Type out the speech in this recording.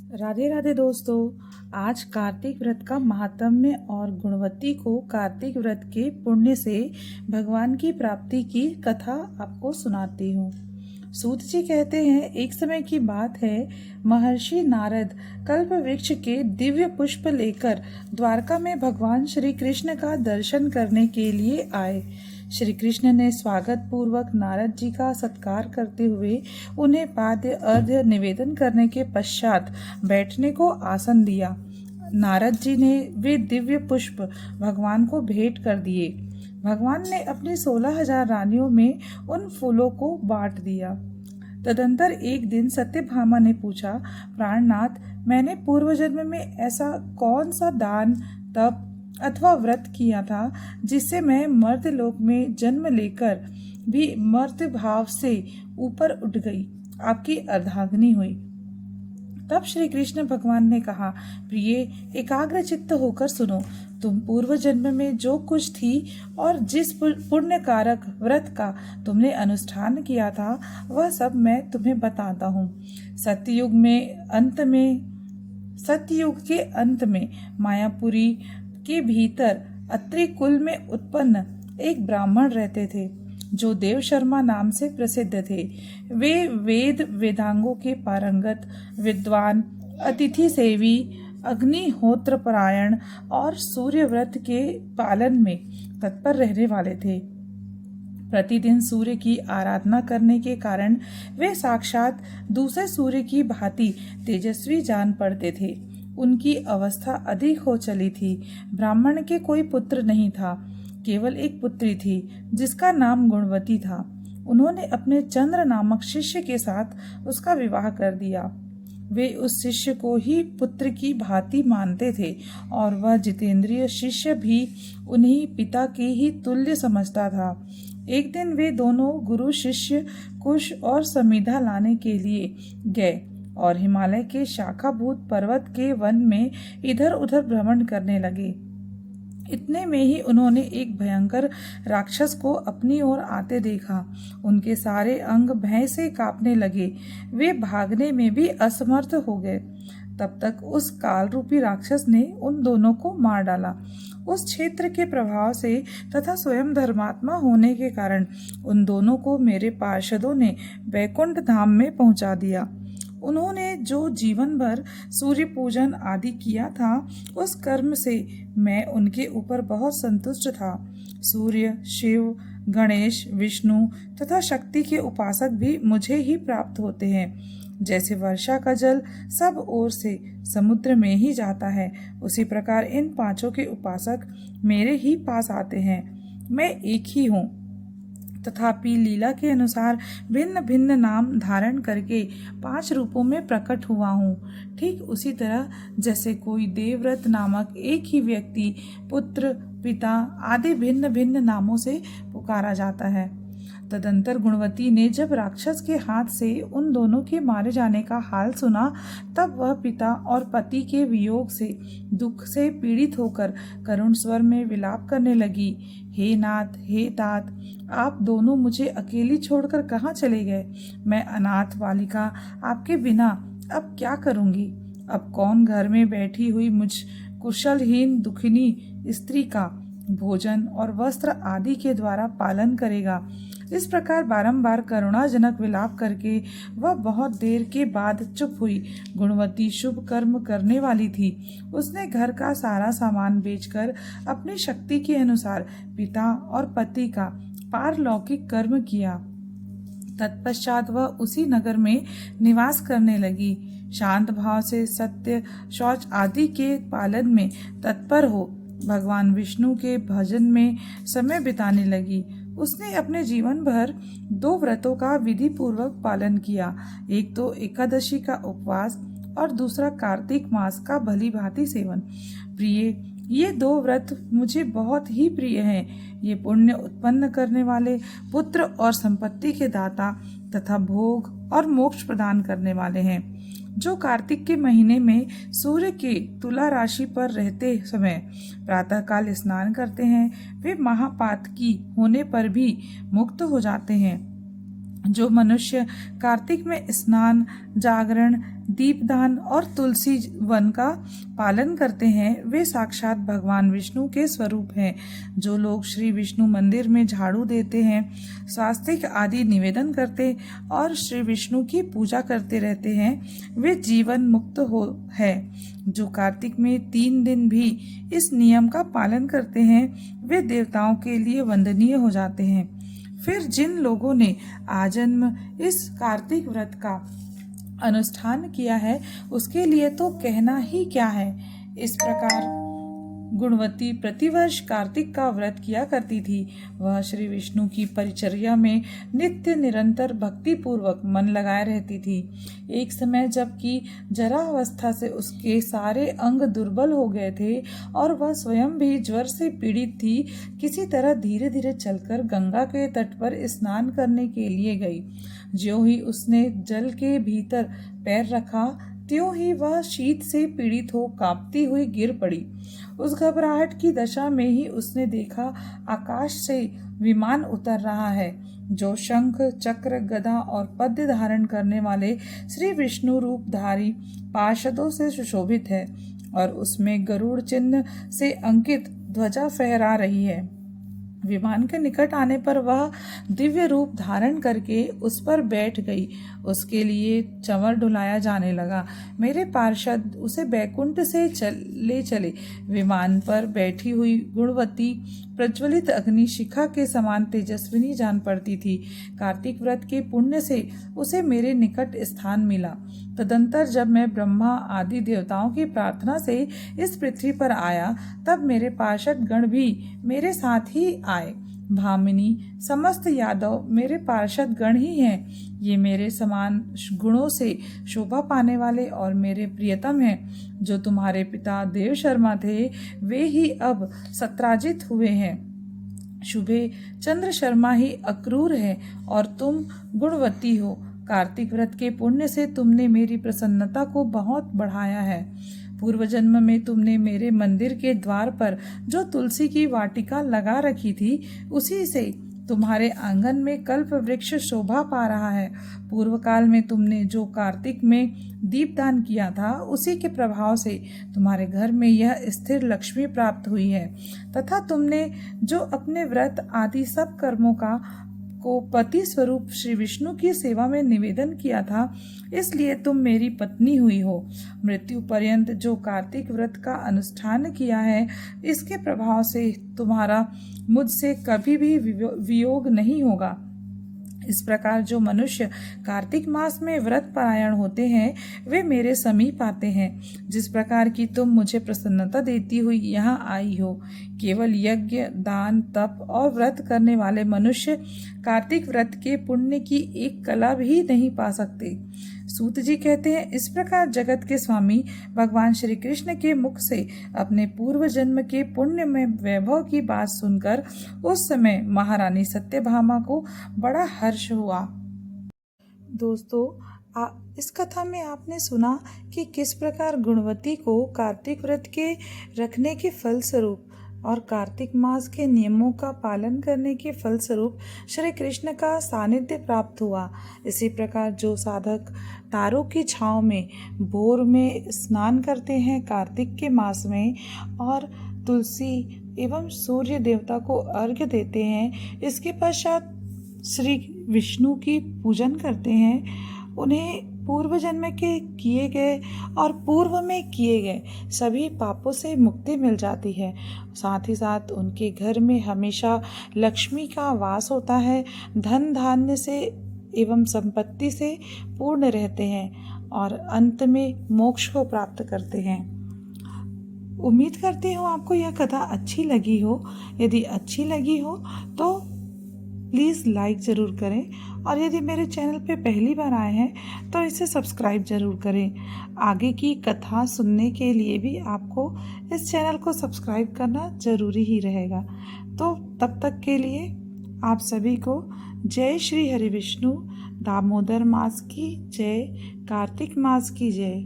राधे राधे दोस्तों। आज कार्तिक व्रत का महात्म्य और गुणवती को कार्तिक व्रत के पुण्य से भगवान की प्राप्ति की कथा आपको सुनाती हूँ। सूत जी कहते हैं, एक समय की बात है, महर्षि नारद कल्प वृक्ष के दिव्य पुष्प लेकर द्वारका में भगवान श्री कृष्ण का दर्शन करने के लिए आए। श्री कृष्ण ने स्वागत पूर्वक नारद जी का सत्कार करते हुए उन्हें पाद्य अर्घ्य निवेदन करने के पश्चात बैठने को आसन दिया। नारद जी ने वे दिव्य पुष्प भगवान को भेंट कर दिए। भगवान ने अपनी 16,000 रानियों में उन फूलों को बांट दिया। तदंतर एक दिन सत्यभामा ने पूछा, प्राणनाथ, मैंने पूर्व जन्म में ऐसा कौन सा दान, तप अथवा व्रत किया था जिससे मैं मर्त्य लोक में जन्म लेकर भी मर्त्य भाव से ऊपर उठ गई, आपकी अर्धांगिनी हुई। तब श्री कृष्ण भगवान ने कहा, प्रिय, एकाग्र चित्त होकर सुनो। तुम पूर्व जन्म में जो कुछ थी और जिस पुण्य कारक व्रत का तुमने अनुष्ठान किया था, वह सब मैं तुम्हें बताता हूँ। सत्ययुग के अंत में मायापुरी के भीतर अत्रि कुल में उत्पन्न एक ब्राह्मण रहते थे जो देव शर्मा नाम से प्रसिद्ध थे। वे वेदांगों के पारंगत, विद्वान, अतिथि सेवी, अग्निहोत्र परायण और सूर्य व्रत के पालन में तत्पर रहने वाले थे। प्रतिदिन सूर्य की आराधना करने के कारण वे साक्षात दूसरे सूर्य की भांति तेजस्वी जान पड़ते थे। उनकी अवस्था अधिक हो चली थी। ब्राह्मण के कोई पुत्र नहीं था, केवल एक पुत्री थी जिसका नाम गुणवती था। उन्होंने अपने चंद्र नामक शिष्य के साथ उसका विवाह कर दिया। वे उस शिष्य को ही पुत्र की भांति मानते थे और वह जितेंद्रिय शिष्य भी उन्हीं पिता के ही तुल्य समझता था। एक दिन वे दोनों गुरु शिष्य कुश और समिधा लाने के लिए गए और हिमालय के शाखाभूत पर्वत के वन में इधर उधर भ्रमण करने लगे। इतने में ही उन्होंने एक भयंकर राक्षस को अपनी ओर आते देखा। उनके सारे अंग भय से कांपने लगे। वे भागने में भी असमर्थ हो गए। तब तक उस काल रूपी राक्षस ने उन दोनों को मार डाला। उस क्षेत्र के प्रभाव से तथा स्वयं धर्मात्मा होने के कारण उन दोनों को मेरे पार्षदों ने वैकुंठ धाम में पहुंचा दिया। उन्होंने जो जीवन भर सूर्य पूजन आदि किया था, उस कर्म से मैं उनके ऊपर बहुत संतुष्ट था। सूर्य, शिव, गणेश, विष्णु तथा शक्ति के उपासक भी मुझे ही प्राप्त होते हैं। जैसे वर्षा का जल सब ओर से समुद्र में ही जाता है, उसी प्रकार इन पांचों के उपासक मेरे ही पास आते हैं। मैं एक ही हूँ, तथापि लीला के अनुसार भिन्न भिन्न नाम धारण करके 5 रूपों में प्रकट हुआ हूँ। ठीक उसी तरह जैसे कोई देवव्रत नामक एक ही व्यक्ति पुत्र, पिता आदि भिन्न भिन्न नामों से पुकारा जाता है। तदंतर गुणवती ने जब राक्षस के हाथ से उन दोनों के मारे जाने का हाल सुना, तब वह पिता और पति के वियोग से दुख से पीड़ित होकर करुण स्वर में विलाप करने लगी। हे नाथ, हे तात, आप दोनों मुझे अकेली छोड़कर कहाँ चले गए? मैं अनाथ बालिका आपके बिना अब क्या करूँगी? अब कौन घर में बैठी हुई मुझ कुशलहीन दुखिनी स्त्री का भोजन और वस्त्र आदि के द्वारा पालन करेगा? इस प्रकार बारंबार करुणाजनक विलाप करके वह बहुत देर के बाद चुप हुई। गुणवती शुभ कर्म करने वाली थी। उसने घर का सारा सामान बेचकर अपनी शक्ति के अनुसार पिता और पति का पारलौकिक कर्म किया। तत्पश्चात वह उसी नगर में निवास करने लगी। शांत भाव से सत्य, शौच आदि के पालन में तत्पर हो भगवान विष्णु के भजन में समय बिताने लगी। उसने अपने जीवन भर 2 व्रतों का विधि पूर्वक पालन किया। एक तो एकादशी का उपवास और दूसरा कार्तिक मास का भली भांति सेवन। प्रिय, ये 2 व्रत मुझे बहुत ही प्रिय हैं। ये पुण्य उत्पन्न करने वाले, पुत्र और संपत्ति के दाता तथा भोग और मोक्ष प्रदान करने वाले हैं। जो कार्तिक के महीने में सूर्य के तुला राशि पर रहते समय प्रातःकाल स्नान करते हैं, वे महापातकी होने पर भी मुक्त हो जाते हैं। जो मनुष्य कार्तिक में स्नान, जागरण, दीपदान और तुलसी वन का पालन करते हैं वे साक्षात भगवान विष्णु के स्वरूप हैं। जो लोग श्री विष्णु मंदिर में झाड़ू देते हैं, स्वास्तिक आदि निवेदन करते और श्री विष्णु की पूजा करते रहते हैं वे जीवन मुक्त हो है। जो कार्तिक में 3 दिन भी इस नियम का पालन करते हैं वे देवताओं के लिए वंदनीय हो जाते हैं। फिर जिन लोगों ने आजन्म इस कार्तिक व्रत का अनुष्ठान किया है उसके लिए तो कहना ही क्या है। इस प्रकार गुणवती प्रतिवर्ष कार्तिक का व्रत किया करती थी। वह श्री विष्णु की परिचर्या में नित्य निरंतर भक्ति पूर्वक मन लगाए रहती थी। एक समय जबकि जरावस्था से उसके सारे अंग दुर्बल हो गए थे और वह स्वयं भी ज्वर से पीड़ित थी, किसी तरह धीरे धीरे चलकर गंगा के तट पर स्नान करने के लिए गई। ज्यों ही उसने जल के भीतर पैर रखा त्यों ही वह शीत से पीड़ित हो कांपती हुई गिर पड़ी। उस घबराहट की दशा में ही उसने देखा आकाश से विमान उतर रहा है जो शंख, चक्र, गदा और पद्य धारण करने वाले श्री विष्णु रूपधारी पार्षदों से सुशोभित है और उसमें गरुड़ चिन्ह से अंकित ध्वजा फहरा रही है। विमान के निकट आने पर वह दिव्य रूप धारण करके उस पर बैठ गई। उसके लिए चंवर डुलाया जाने लगा। मेरे पार्षद उसे बैकुंठ से ले चले। विमान पर बैठी हुई गुणवती प्रज्वलित अग्नि शिखा के समान तेजस्विनी जान पड़ती थी। कार्तिक व्रत के पुण्य से उसे मेरे निकट स्थान मिला। तदंतर जब मैं ब्रह्मा आदि देवताओं की प्रार्थना से इस पृथ्वी पर आया तब मेरे पार्षद गण भी मेरे साथ ही आए। भामिनी समस्त यादव मेरे पार्षद गण ही हैं। ये मेरे समान गुणों से शोभा पाने वाले और मेरे प्रियतम हैं। जो तुम्हारे पिता देव शर्मा थे वे ही अब सत्राजित हुए हैं। शुभे चंद्र शर्मा ही अक्रूर है और तुम गुणवती हो। कार्तिक व्रत के पुण्य से तुमने मेरी प्रसन्नता को बहुत बढ़ाया है। पूर्व जन्म में तुमने मेरे मंदिर के द्वार पर जो तुलसी की वाटिका लगा रखी थी उसी से तुम्हारे आंगन में कल्प वृक्ष शोभा पा रहा है। पूर्व काल में तुमने जो कार्तिक में दीपदान किया था उसी के प्रभाव से तुम्हारे घर में यह स्थिर लक्ष्मी प्राप्त हुई है तथा तुमने जो अपने व्रत आदि सब कर्मों को पति स्वरूप श्री विष्णु की सेवा में निवेदन किया था इसलिए तुम मेरी पत्नी हुई हो। मृत्यु पर्यंत जो कार्तिक व्रत का अनुष्ठान किया है इसके प्रभाव से तुम्हारा मुझसे कभी भी वियोग नहीं होगा। इस प्रकार जो मनुष्य कार्तिक मास में व्रत परायण होते हैं वे मेरे समीप आते हैं। जिस प्रकार की तुम मुझे प्रसन्नता देती हुई यहाँ आई हो। केवल यज्ञ, दान, तप और व्रत करने वाले मनुष्य कार्तिक व्रत के पुण्य की एक कला भी नहीं पा सकते। सूत जी कहते हैं, इस प्रकार जगत के स्वामी भगवान श्री कृष्ण के मुख से अपने पूर्व जन्म के पुण्य में वैभव की बात सुनकर उस समय महारानी सत्यभामा को बड़ा हर्ष हुआ। दोस्तों, इस कथा में आपने सुना कि किस प्रकार गुणवती को कार्तिक व्रत के रखने के फलस्वरूप और कार्तिक मास के नियमों का पालन करने के फलस्वरूप श्री कृष्ण का सानिध्य प्राप्त हुआ। इसी प्रकार जो साधक तारों की छांव में भोर में स्नान करते हैं कार्तिक के मास में और तुलसी एवं सूर्य देवता को अर्घ्य देते हैं, इसके पश्चात श्री विष्णु की पूजन करते हैं, उन्हें पूर्व जन्म के किए गए और पूर्व में किए गए सभी पापों से मुक्ति मिल जाती है। साथ ही साथ उनके घर में हमेशा लक्ष्मी का वास होता है, धन धान्य से एवं संपत्ति से पूर्ण रहते हैं और अंत में मोक्ष को प्राप्त करते हैं। उम्मीद करती हूँ आपको यह कथा अच्छी लगी हो। यदि अच्छी लगी हो तो प्लीज़ लाइक ज़रूर करें और यदि मेरे चैनल पे पहली बार आए हैं तो इसे सब्सक्राइब ज़रूर करें। आगे की कथा सुनने के लिए भी आपको इस चैनल को सब्सक्राइब करना ज़रूरी ही रहेगा। तो तब तक के लिए आप सभी को जय श्री हरि विष्णु, दामोदर मास की जय, कार्तिक मास की जय।